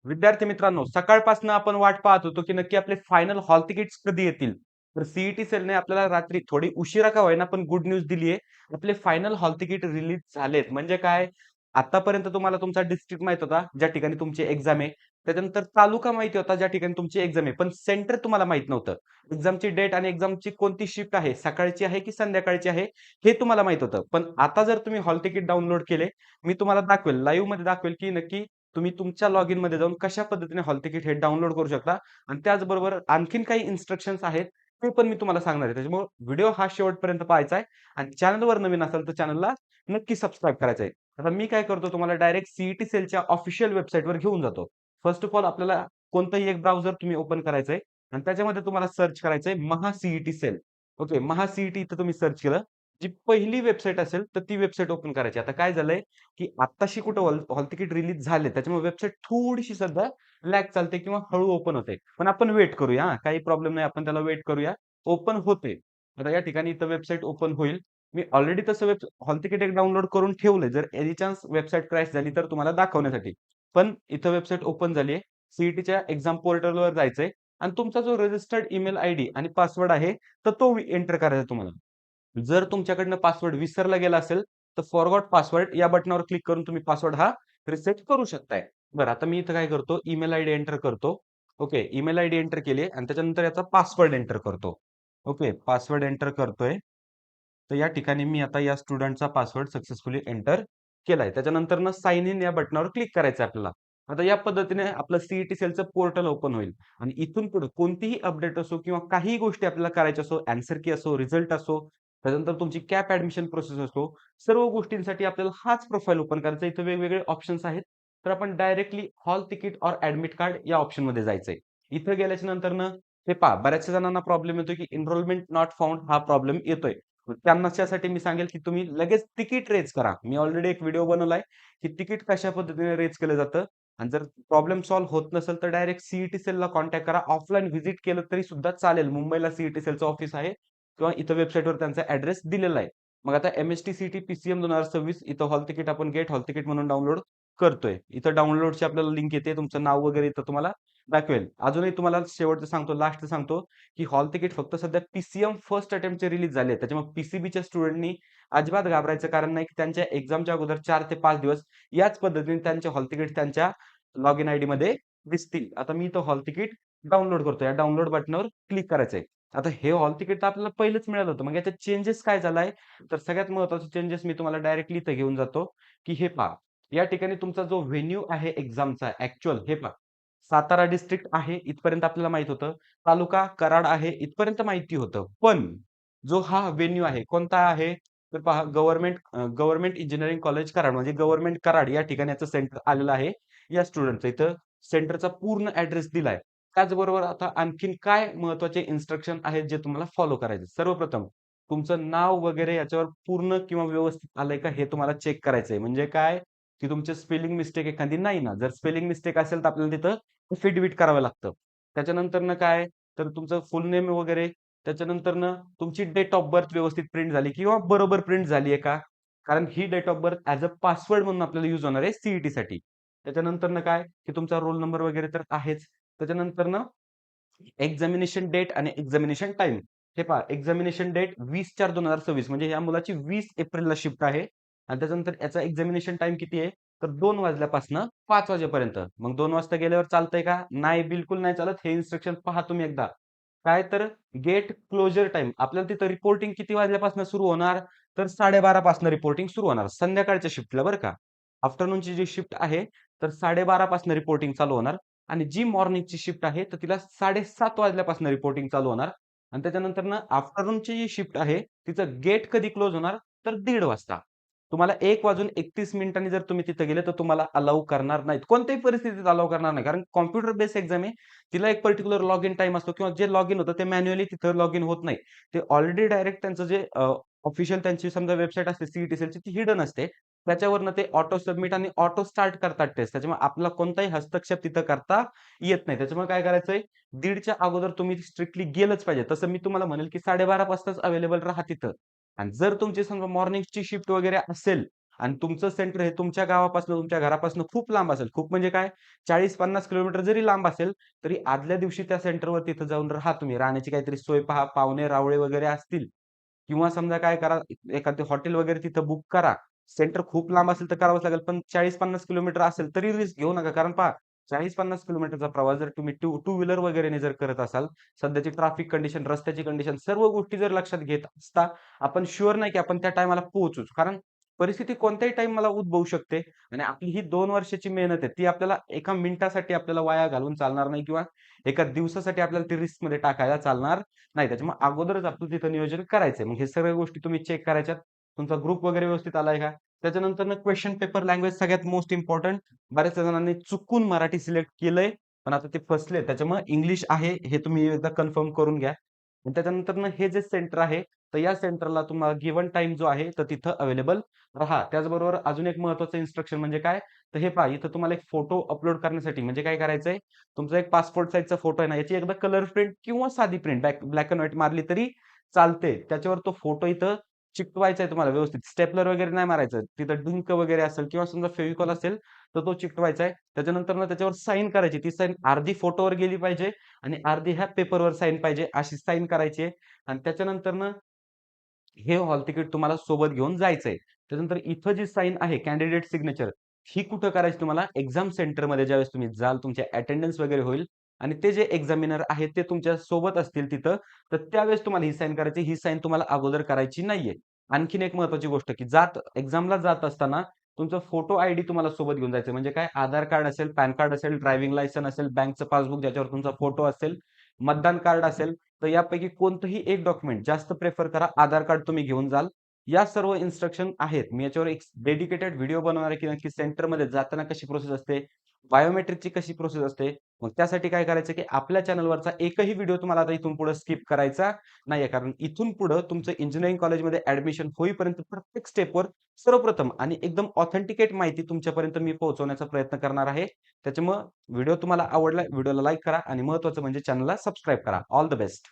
विद्यार्थी मित्रांनो, सकाळपासून आपण वाट पाहत होतो, की नक्की आपले फायनल हॉल तिकीट्स कधी येतील. तर सीईटी सेलने आपल्याला रात्री थोडी उशिरा का होईना, पण गुड न्यूज दिली आहे. आपले फायनल हॉल तिकीट रिलीज झालेत. म्हणजे काय? आतापर्यंत तुम्हाला तुमचा डिस्ट्रिक्ट माहीत होता, ज्या ठिकाणी तुमची एक्झाम आहे. त्याच्यानंतर तालुका माहिती होता, ज्या ठिकाणी तुमची एक्झाम आहे. पण सेंटर तुम्हाला माहीत नव्हतं. एक्झामची डेट आणि एक्झामची कोणती शिफ्ट आहे, सकाळची आहे की संध्याकाळची आहे, हे तुम्हाला माहीत होतं. पण आता जर तुम्ही हॉल तिकीट डाउनलोड केले, मी तुम्हाला दाखवेल, लाईव्हमध्ये दाखवेल, की नक्की तुम्ही तुमच्या लॉगिन मध्ये जाऊन कशा पद्धतीने हॉल तिकीट हे डाउनलोड करू शकता आणि त्याचबरोबर आणखीन काही इन्स्ट्रक्शन्स आहेत ते पण मी तुम्हाला सांगणार आहे. त्याच्यामुळे व्हिडिओ हा शेवटपर्यंत पाहायचा आहे आणि चॅनलवर नवीन असाल तर चॅनलला नक्की सबस्क्राईब करायचं आहे. आता मी काय करतो, तुम्हाला डायरेक्ट सीईटी सेलच्या ऑफिशियल वेबसाईटवर घेऊन जातो. फर्स्ट ऑफ ऑल आपल्याला कोणतंही एक ब्राउझर तुम्ही ओपन करायचंय आणि त्याच्यामध्ये तुम्हाला सर्च करायचंय महा सीईटी सेल. ओके, महा सीईटी इथं तुम्ही सर्च केलं, जी पहिली वेबसाईट असेल तर ती वेबसाईट ओपन करायची. आता काय झालंय, की आत्ताशी कुठं हॉल हॉल तिकीट रिलीज झाले. त्याच्यामुळे वेबसाईट थोडीशी सध्या लॅग चालते किंवा हळू ओपन होते. पण आपण वेट करूया हां, काही प्रॉब्लेम नाही. आपण त्याला वेट करूया. ओपन होते. आता या ठिकाणी इथं वेबसाईट ओपन होईल. मी ऑलरेडी तसं हॉल तिकीट एक डाउनलोड करून ठेवलंय. जर एनी चान्स वेबसाईट क्रॅश झाली तर तुम्हाला दाखवण्यासाठी. पण इथं वेबसाईट ओपन झाली आहे. सीईटीच्या एक्झाम पोर्टलवर जायचंय आणि तुमचा जो रजिस्टर्ड ईमेल आयडी आणि पासवर्ड आहे, तर तो एंटर करायचा तुम्हाला. जर तुमच्याकडनं पासवर्ड विसरला गेला असेल, तर फॉरगॉट पासवर्ड या बटनावर क्लिक करून तुम्ही पासवर्ड हा रिसेट करू शकताय. बरं, आता मी इथं काय करतो, ईमेल आयडी एंटर करतो. ओके, ईमेल आयडी एंटर केली आणि त्याच्यानंतर याचा पासवर्ड एंटर करतो. ओके, पासवर्ड एंटर करतोय. तर या ठिकाणी मी आता या स्टुडंटचा पासवर्ड सक्सेसफुली एंटर केलाय. त्याच्यानंतर साइन इन या बटनावर क्लिक करायचं आपल्याला. आता या पद्धतीने आपलं सीईटी सेलचं पोर्टल ओपन होईल आणि इथून पुढे कोणतीही अपडेट असो किंवा काहीही गोष्टी आपल्याला करायच्या असो, आन्सर की असो, रिझल्ट असो, त्याच्यानंतर तुमची कॅप ऍडमिशन प्रोसेस असो, सर्व गोष्टींसाठी आपल्याला हाच प्रोफाईल ओपन करायचा. इथं वेगवेगळे ऑप्शन्स आहेत. तर आपण directly hall ticket or admit card या ऑप्शनमध्ये जायचंय. इथं गेल्याच्या नंतर हे पहा, बऱ्याचशा जणांना प्रॉब्लेम येतो, की एनरोलमेंट नॉट फाउंड हा प्रॉब्लेम येतोय. त्यांच्यासाठी मी सांगेल, की तुम्ही लगेच तिकीट रेज करा. मी ऑलरेडी एक व्हिडिओ बनवलाय, की तिकीट कशा पद्धतीने रेज केलं जातं आणि जर प्रॉब्लेम सॉल्व्ह होत नसेल, तर डायरेक्ट सीईटी सेलला कॉन्टॅक्ट करा. ऑफलाईन व्हिजिट केलं तरी सुद्धा चालेल. मुंबईला सीईटी सेलचं ऑफिस आहे किंवा इथं वेबसाईटवर त्यांचा ॲड्रेस दिलेला आहे. मग आता एम-एस-टी सीईटी पी-सी-एम 2026 इथं हॉल तिकीट आपण गेट हॉल तिकीट म्हणून डाउनलोड करतोय. इथं डाउनलोडची आपल्याला लिंक येते. तुमचं नाव वगैरे इथं तुम्हाला दाखवेल. अजूनही तुम्हाला शेवटचं सांगतो, लास्टचं सांगतो, की हॉल तिकीट फक्त सध्या पी-सी-एम फर्स्ट अटेम्प्टचे रिलीज झाले आहेत. त्याच्यामुळे पी-सी-बीच्या स्टुडंटनी अजिबात घाबरायचं कारण नाही, की त्यांच्या एक्झामच्या अगोदर 4 ते 5 दिवस याच पद्धतीने त्यांचे हॉल तिकीट त्यांच्या लॉगिन आयडीमध्ये दिसतील. आता मी इथं हॉल तिकीट डाउनलोड करतो. या डाउनलोड बटनावर क्लिक करायचंय. आता हे हॉल तिकीट तर आपल्याला पहिलंच मिळालं होतं. मग याच्यात चेंजेस काय झालाय? तर सगळ्यात महत्त्वाचे चेंजेस मी तुम्हाला डायरेक्टली इथं घेऊन जातो, की हे पहा. या ठिकाणी तुमचा जो व्हेन्यू आहे एक्झामचा ॲक्चुअल हे पहा. सातारा डिस्ट्रिक्ट आहे इथपर्यंत आपल्याला माहीत होतं. तालुका कराड आहे इथपर्यंत माहिती होतं. पण जो हा व्हेन्यू आहे कोणता आहे? तर पहा, गव्हर्नमेंट इंजिनिअरिंग कॉलेज कराड म्हणजे गव्हर्नमेंट कराड या ठिकाणी याचं सेंटर आलेलं आहे. या स्टुडंटचं इथं सेंटरचा पूर्ण ॲड्रेस दिलाय. त्याचबरोबर आता आणखीन काय महत्त्वाचे इन्स्ट्रक्शन आहेत जे तुम्हाला फॉलो करायचे. सर्वप्रथम तुमचं नाव वगैरे याच्यावर पूर्ण किंवा व्यवस्थित आलंय का हे तुम्हाला चेक करायचंय. म्हणजे काय, की तुमचे स्पेलिंग मिस्टेक एखादी नाही ना. जर स्पेलिंग मिस्टेक असेल तर आपल्याला तिथं फिटबिट करावं लागतं. त्याच्यानंतरनं काय, तर तुमचं फुल नेम वगैरे, त्याच्यानंतरनं तुमची डेट ऑफ बर्थ व्यवस्थित प्रिंट झाली किंवा बरोबर प्रिंट झाली आहे का? कारण ही date of birth as a password म्हणून आपल्याला यूज होणार आहे सीईटीसाठी. त्याच्यानंतरनं काय, की तुमचा रोल नंबर वगैरे तर आहेच. त्याच्यानंतरनं एक्झामिनेशन डेट आणि एक्झामिनेशन टाईम. हे पहा, एक्झामिनेशन डेट 20/4/2026 म्हणजे या मुलाची 20 एप्रिलला शिफ्ट आहे आणि त्याच्यानंतर याचा एक्झामिनेशन टाईम किती आहे? तर 2 वाजल्यापासनं 5 वाजेपर्यंत. मग 2 वाजता गेल्यावर चालतंय का? नाही, बिलकुल नाही चालत. हे इन्स्ट्रक्शन पहा तुम्ही एकदा. काय तर गेट क्लोजर टाईम आपल्याला तिथं रिपोर्टिंग किती वाजल्यापासून सुरू होणार? तर 12:30 पासून रिपोर्टिंग सुरू होणार. संध्याकाळच्या शिफ्टला बरं का. आफ्टरनूनची जी शिफ्ट आहे, तर 12:30 पासून रिपोर्टिंग चालू होणार आणि जी मॉर्निंगची शिफ्ट आहे, तर तिला 7:30 वाजल्यापासून रिपोर्टिंग चालू होणार आणि त्याच्यानंतरनं आफ्टरनूनची जी शिफ्ट आहे, तिचं गेट कधी क्लोज होणार? तर 1:30 वाजता. तुम्हाला 1:31 जर तुम्ही तिथे गेले, तर तुम्हाला अलाऊ करणार नाहीत. कोणत्याही परिस्थितीत अलाऊ करणार नाही. कारण कॉम्प्युटर बेस एक्झाम आहे. तिला एक पर्टिक्युलर लॉगिन टाईम असतो किंवा जे लॉगिन होतं ते मॅन्युअली तिथं लॉगिन होत नाही. ते ऑलरेडी डायरेक्ट त्यांचं जे ऑफिशियल त्यांची समजा वेबसाईट असते सीईटी सेलची ती हिडन असते. त्याच्यावरनं ते ऑटो सबमिट आणि ऑटो स्टार्ट करतात टेस्ट. त्याच्यामुळे आपला कोणताही हस्तक्षेप तिथं करता येत नाही. त्याच्यामुळे काय करायचंय, 1:30च्या अगोदर तुम्ही स्ट्रिक्टली गेलंच पाहिजे. तसं मी तुम्हाला म्हणेल, की 12:30 पासूनच अवेलेबल राहा तिथं. आणि जर तुमची समजा मॉर्निंगची शिफ्ट वगैरे असेल, आणि तुमचं सेंटर हे तुमच्या गावापासून, तुमच्या घरापासून खूप लांब असेल. खूप म्हणजे काय 40-50 किलोमीटर जरी लांब असेल, तरी आदल्या दिवशी त्या सेंटरवर तिथं जाऊन राहा तुम्ही. राहण्याची काहीतरी सोय पहा, पाहुणे-रावळे वगैरे असतील किंवा समजा काय करा, एखादं हॉटेल वगैरे तिथं बुक करा. सेंटर खूप लांब असेल तर करावंच लागेल. पण 40-50 किलोमीटर असेल तरी रिस्क घेऊ नका. कारण पहा 40-50 किलोमीटरचा प्रवास जर तुम्ही टू व्हीलर वगैरेने जर करत असाल, सध्याची ट्रॅफिक कंडिशन, रस्त्याची कंडिशन सर्व गोष्टी जर लक्षात घेत असता, आपण शुअर नाही की आपण त्या टायमाला पोहोचूच. कारण परिस्थिती कोणत्याही टाईमाला उद्भवू शकते आणि आपली ही 2 वर्षाची मेहनत आहे, ती आपल्याला एका मिनिटासाठी आपल्याला वाया घालवून चालणार नाही किंवा एका दिवसासाठी आपल्याला ती रिस्कमध्ये टाकायला चालणार नाही. त्याच्यामुळे अगोदरच आपलं तिथं नियोजन करायचंय. मग हे सगळ्या गोष्टी तुम्ही चेक करायच्यात. तुमचा ग्रुप वगैरे व्यवस्थित आलाय का? त्याच्यानंतरनं क्वेशन पेपर लँग्वेज सगळ्यात मोस्ट इम्पोर्टंट. बऱ्याच जणांनी चुकून मराठी सिलेक्ट केलंय, पण आता ते फसले. त्याच्यामुळे इंग्लिश आहे हे तुम्ही एकदा कन्फर्म करून घ्या. आणि त्याच्यानंतरनं हे जे सेंटर आहे, तर या सेंटरला तुम्हाला गिव्हन टाईम जो आहे, तर तिथं अवेलेबल राहा. त्याचबरोबर अजून एक महत्त्वाचं इन्स्ट्रक्शन म्हणजे काय? तर हे पहा, इथं तुम्हाला एक फोटो अपलोड करण्यासाठी म्हणजे काय करायचंय, तुमचा एक पासपोर्ट साइजचा फोटो आहे ना, याची एकदा कलर प्रिंट किंवा साधी प्रिंट ब्लॅक एंड व्हाईट मारली तरी चालते. त्याच्यावर तो फोटो इथं चिकटवायचा आहे तुम्हाला व्यवस्थित. स्टेपलर वगैरे नाही मारायचं. तिथं डिंक वगैरे असेल किंवा समजा फेविकॉल असेल, तर तो चिकटवायचा आहे. त्याच्यानंतर त्याच्यावर साइन करायची. ती साइन अर्धी फोटोवर गेली पाहिजे आणि अर्धी ह्या पेपरवर साइन पाहिजे. अशी साइन करायची आहे आणि त्याच्यानंतरनं हे हॉल तिकीट तुम्हाला सोबत घेऊन जायचंय. त्याच्यानंतर इथं जी साइन आहे कॅन्डिडेट सिग्नेचर ही कुठं करायची तुम्हाला एक्झाम सेंटरमध्ये ज्यावेळेस तुम्ही जाल, तुमची अटेंडन्स वगैरे होईल आणि ते जे एक्झामिनर आहेत ते तुमच्या सोबत असतील तिथं, तर त्यावेळेस तुम्हाला ही साइन करायची. ही साइन तुम्हाला अगोदर करायची नाहीये. आणखीन एक महत्त्वाची गोष्ट की एक्झामला जात असताना तुमचा फोटो आयडी तुम्हाला सोबत घेऊन जायचं. म्हणजे काय आधार कार्ड असेल, पॅन कार्ड असेल, ड्रायव्हिंग लायसन असेल, बँकचं पासबुक ज्याच्यावर तुमचा फोटो असेल, मतदान कार्ड असेल, तर यापैकी कोणतंही एक डॉक्युमेंट जास्त प्रेफर करा. आधार कार्ड तुम्ही घेऊन जाल. या सर्व इन्स्ट्रक्शन आहेत. मी याच्यावर एक डेडिकेटेड व्हिडिओ बनवणार आहे, की नक्की सेंटरमध्ये जाताना कशी प्रोसेस असते, बायोमेट्रिकची कशी प्रोसेस असते. मग त्यासाठी काय करायचं, की आपल्या चॅनलवरचा एकही व्हिडिओ तुम्हाला आता इथून पुढे स्किप करायचा नाहीये. कारण इथून पुढे तुमचं इंजिनिअरिंग कॉलेजमध्ये ॲडमिशन होईपर्यंत प्रत्येक स्टेपवर सर्वप्रथम आणि एकदम ऑथेंटिकेट माहिती तुमच्यापर्यंत मी पोहोचवण्याचा प्रयत्न करणार आहे. त्याच्यामुळं व्हिडिओ तुम्हाला आवडला, व्हिडिओला लाईक करा आणि महत्त्वाचं म्हणजे चॅनलला सबस्क्राईब करा. All the best.